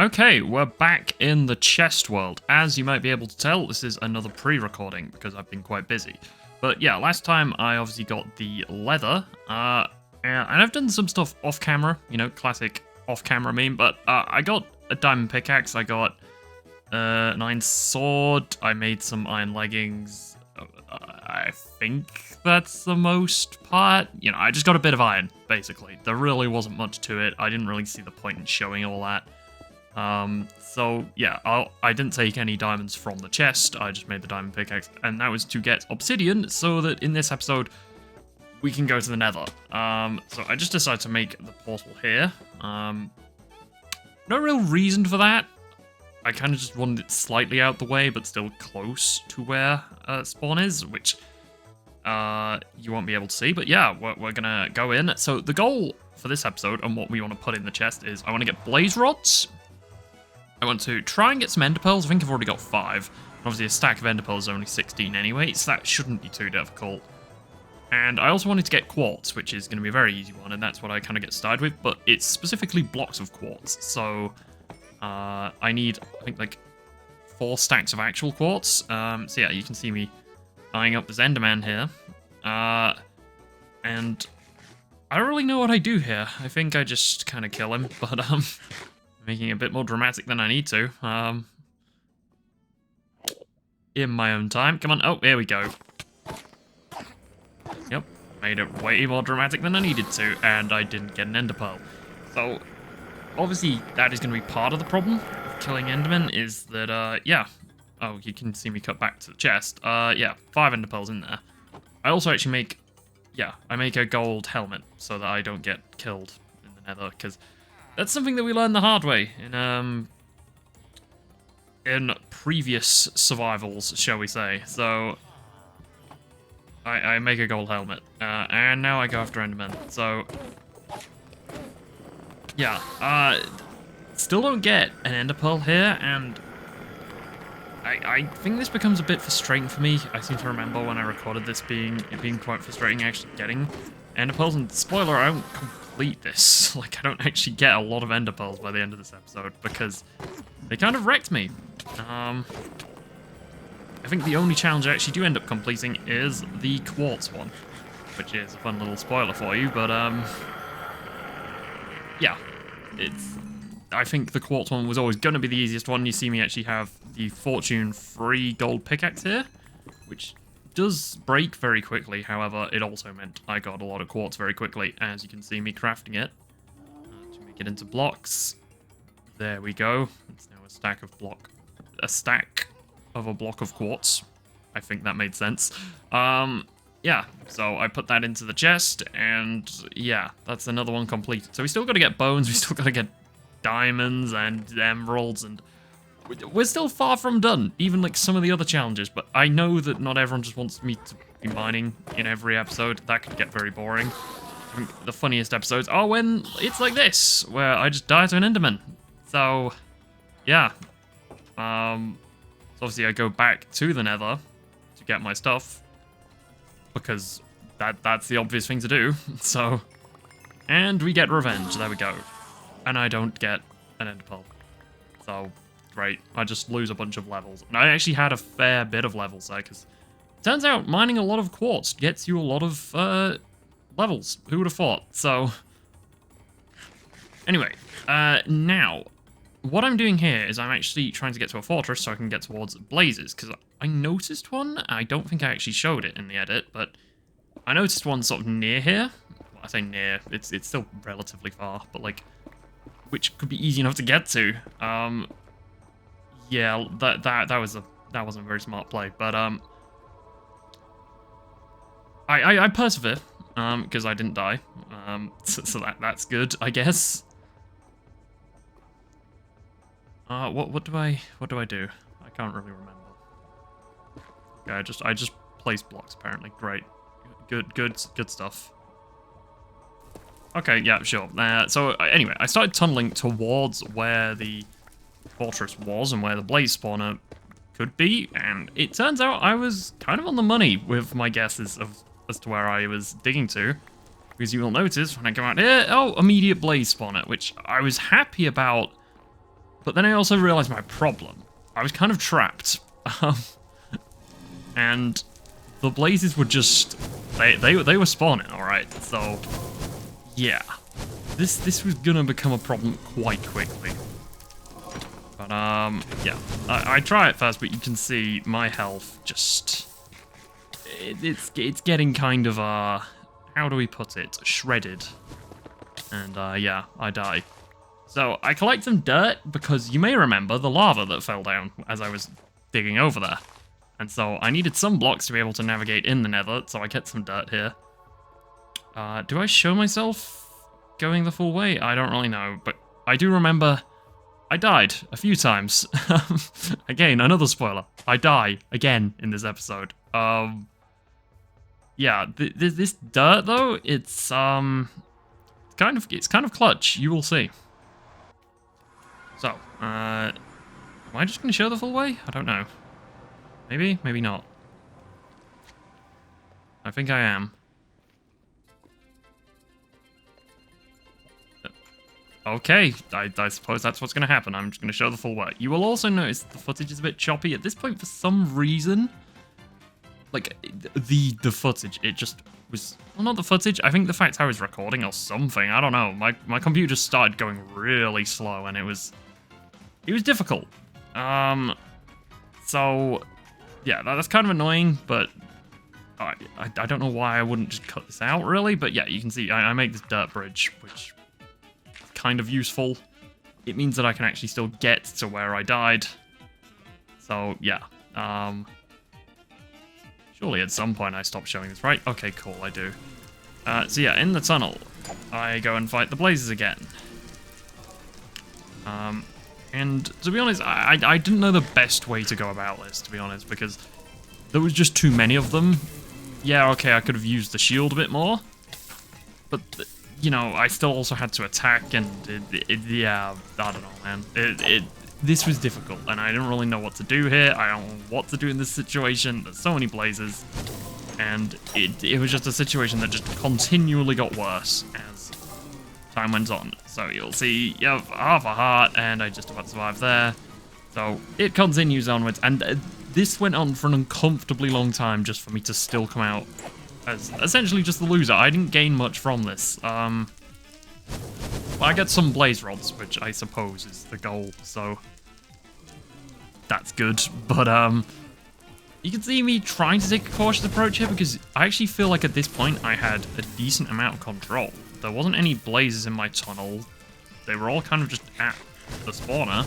Okay, we're back in the chest world. As you might be able to tell, this is another pre-recording because I've been quite busy. But yeah, last time I obviously got the leather, and I've done some stuff off camera, you know, classic off camera meme, but I got a diamond pickaxe, I got an iron sword, I made some iron leggings, I think that's the most part. You know, I just got a bit of iron, basically. There really wasn't much to it. I didn't really see the point in showing all that. So yeah, I didn't take any diamonds from the chest, I just made the diamond pickaxe, and that was to get obsidian so that in this episode we can go to the nether. So I just decided to make the portal here. No real reason for that. I kind of just wanted it slightly out the way, but still close to where spawn is, which you won't be able to see. But yeah, we're gonna go in. So the goal for this episode and what we want to put in the chest is I want to get blaze rods. I want to try and get some ender pearls. I think I've already got 5. Obviously, a stack of ender pearls is only 16 anyway, so that shouldn't be too difficult. And I also wanted to get quartz, which is going to be a very easy one, and that's what I kind of get started with, but it's specifically blocks of quartz. So I need, I think, like 4 stacks of actual quartz. So yeah, you can see me eyeing up this enderman here. And I don't really know what I do here. I think I just kind of kill him, but making it a bit more dramatic than I need to. In my own time. Come on. Oh, here we go. Yep. Made it way more dramatic than I needed to, and I didn't get an ender pearl. So, obviously, that is going to be part of the problem of killing endermen, is that, yeah. Oh, you can see me cut back to the chest. Yeah, 5 ender pearls in there. I also actually make, yeah, I make a gold helmet so that I don't get killed in the nether, because that's something that we learned the hard way in previous survivals, shall we say. So I make a gold helmet, and now I go after endermen. So yeah, still don't get an ender pearl here, and I think this becomes a bit frustrating for me. I seem to remember when I recorded this it being quite frustrating actually getting ender pearls, and spoiler, I don't complete this. Like, I don't actually get a lot of ender pearls by the end of this episode because they kind of wrecked me. I think the only challenge I actually do end up completing is the quartz one, which is a fun little spoiler for you, but yeah, I think the quartz one was always going to be the easiest one. You see me actually have the fortune-free gold pickaxe here, which does break very quickly. However, it also meant I got a lot of quartz very quickly, as you can see me crafting it to make it into blocks. There we go. It's now a stack of a block of quartz. I think that made sense. Yeah, so I put that into the chest, and yeah, that's another one completed. So we still got to get bones, we still got to get diamonds and emeralds, and we're still far from done, even like some of the other challenges, but I know that not everyone just wants me to be mining in every episode. That could get very boring. I think the funniest episodes are when it's like this, where I just die to an enderman. So, yeah. So obviously I go back to the nether to get my stuff, because that's the obvious thing to do. So, and we get revenge, there we go. And I don't get an ender pearl. So, great. I just lose a bunch of levels. And I actually had a fair bit of levels there, because turns out mining a lot of quartz gets you a lot of levels. Who would have thought? So, anyway, now, what I'm doing here is I'm actually trying to get to a fortress so I can get towards blazes, because I noticed one. I don't think I actually showed it in the edit, but I noticed one sort of near here. Well, I say near, it's still relatively far, but like, which could be easy enough to get to. Yeah, that wasn't a very smart play, but I persevere because I didn't die. So that's good, I guess. What do I do? I can't really remember. Okay, I just place blocks apparently. Great, good stuff. Okay, yeah, sure. So anyway, I started tunneling towards where the fortress was and where the blaze spawner could be, and it turns out I was kind of on the money with my guesses as to where I was digging to, because you will notice when I come out here, oh, immediate blaze spawner, which I was happy about But then I also realized my problem. I was kind of trapped. And the blazes were just... They were spawning, alright. So, yeah. This was gonna become a problem quite quickly. But, yeah. I try it first, but you can see my health just... It's getting kind of, how do we put it? Shredded. And, yeah, I die. So, I collect some dirt because you may remember the lava that fell down as I was digging over there. And so, I needed some blocks to be able to navigate in the nether, so I get some dirt here. Do I show myself going the full way? I don't really know, but I do remember I died a few times. Again, another spoiler. I die again in this episode. Yeah, this dirt though, it's kind of clutch. You will see. So, am I just gonna show the full way? I don't know. Maybe, maybe not. I think I am. Okay, I suppose that's what's gonna happen. I'm just gonna show the full way. You will also notice the footage is a bit choppy at this point for some reason. Like, the footage, it just was... Well, not the footage, I think the fact I was recording or something, I don't know. My computer just started going really slow, and it was difficult. So, yeah, that's kind of annoying, but I don't know why I wouldn't just cut this out, really. But yeah, you can see I make this dirt bridge, which is kind of useful. It means that I can actually still get to where I died. So, yeah, surely at some point I stopped showing this, right? Okay, cool, I do. So yeah, in the tunnel, I go and fight the blazes again. And to be honest, I didn't know the best way to go about this, to be honest, because there was just too many of them. Yeah, okay, I could have used the shield a bit more. But, you know, I still also had to attack, and yeah, I don't know, man. This was difficult, and I didn't really know what to do here. I don't know what to do in this situation. There's so many blazes, and it was just a situation that just continually got worse as time went on. So you'll see, you have half a heart, and I just about survived there. So it continues onwards, and this went on for an uncomfortably long time just for me to still come out as essentially just the loser. I didn't gain much from this. Well, I get some blaze rods, which I suppose is the goal, so that's good. But you can see me trying to take a cautious approach here because I actually feel like at this point I had a decent amount of control. There wasn't any blazes in my tunnel. They were all kind of just at the spawner.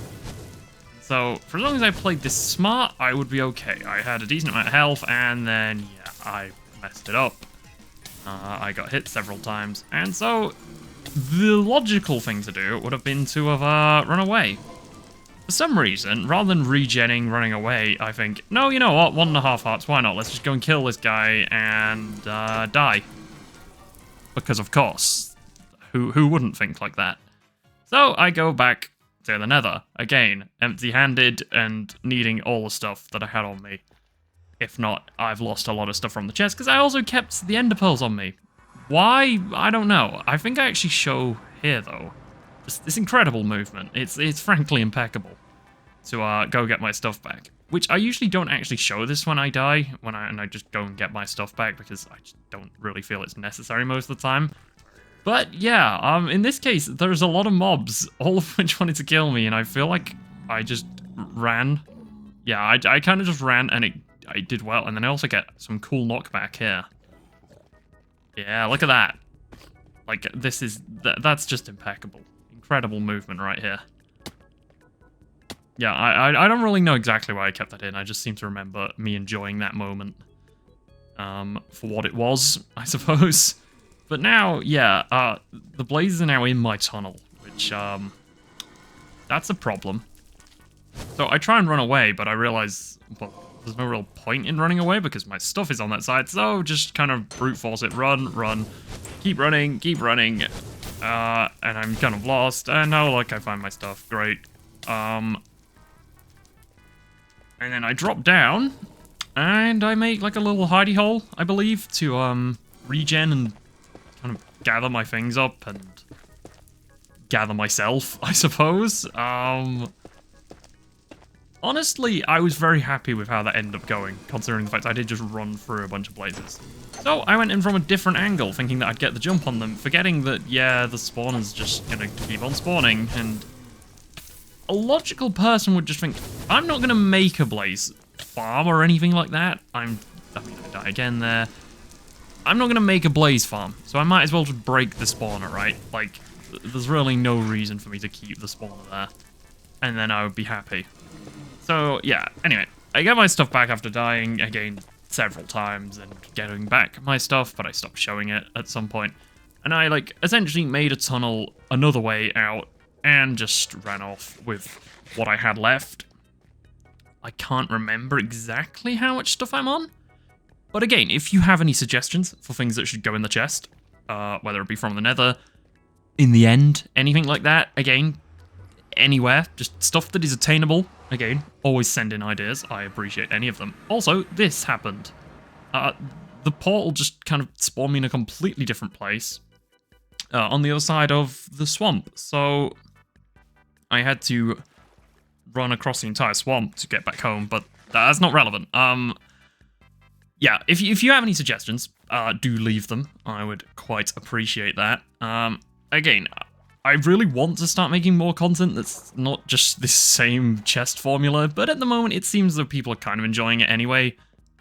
So for as long as I played this smart, I would be okay. I had a decent amount of health, and then yeah, I messed it up. I got hit several times, and so the logical thing to do would have been to have run away. For some reason, rather than regenning, running away, I think, no, you know what, 1.5 hearts, why not? Let's just go and kill this guy and die. Because of course, who wouldn't think like that? So I go back to the nether, again, empty-handed and needing all the stuff that I had on me. If not, I've lost a lot of stuff from the chest, because I also kept the ender pearls on me. Why? I don't know. I think I actually show here, though. This incredible movement. It's frankly impeccable to go get my stuff back. Which I usually don't actually show this when I die, and I just go and get my stuff back, because I just don't really feel it's necessary most of the time. But yeah, in this case, there's a lot of mobs, all of which wanted to kill me, and I feel like I just ran. Yeah, I kind of just ran, and I did well, and then I also get some cool knockback here. Yeah, look at that. Like, that's just impeccable. Incredible movement right here. Yeah, I don't really know exactly why I kept that in. I just seem to remember me enjoying that moment. For what it was, I suppose. But now, yeah, the blazes are now in my tunnel, which, that's a problem. So I try and run away, but I realize, well, there's no real point in running away because my stuff is on that side, so just kind of brute force it, run, keep running, and I'm kind of lost, and now, look, I find my stuff, great. And then I drop down, and I make, like, a little hidey hole, I believe, to, regen and kind of gather my things up and gather myself, I suppose. honestly, I was very happy with how that ended up going, considering the fact I did just run through a bunch of blazes. So I went in from a different angle, thinking that I'd get the jump on them, forgetting that, yeah, the spawner's just gonna keep on spawning, and a logical person would just think, I'm not gonna make a blaze farm or anything like that. I mean, I die again there. I'm not gonna make a blaze farm, so I might as well just break the spawner, right? Like, there's really no reason for me to keep the spawner there, and then I would be happy. So, yeah, anyway, I get my stuff back after dying again several times and getting back my stuff, but I stopped showing it at some point. And I, like, essentially made a tunnel another way out and just ran off with what I had left. I can't remember exactly how much stuff I'm on. But again, if you have any suggestions for things that should go in the chest, whether it be from the nether, in the end, anything like that, again, anywhere, just stuff that is attainable. Again, always send in ideas. I appreciate any of them. Also, this happened. The portal just kind of spawned me in a completely different place on the other side of the swamp. So I had to run across the entire swamp to get back home, but that's not relevant. Yeah, if you have any suggestions, do leave them. I would quite appreciate that. Again, I really want to start making more content that's not just this same chest formula, but at the moment it seems that people are kind of enjoying it anyway.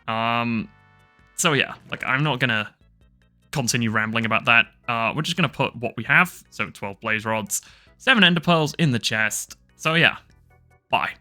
So yeah, like, I'm not gonna continue rambling about that. We're just gonna put what we have, so 12 blaze rods, 7 ender pearls in the chest. So yeah, bye.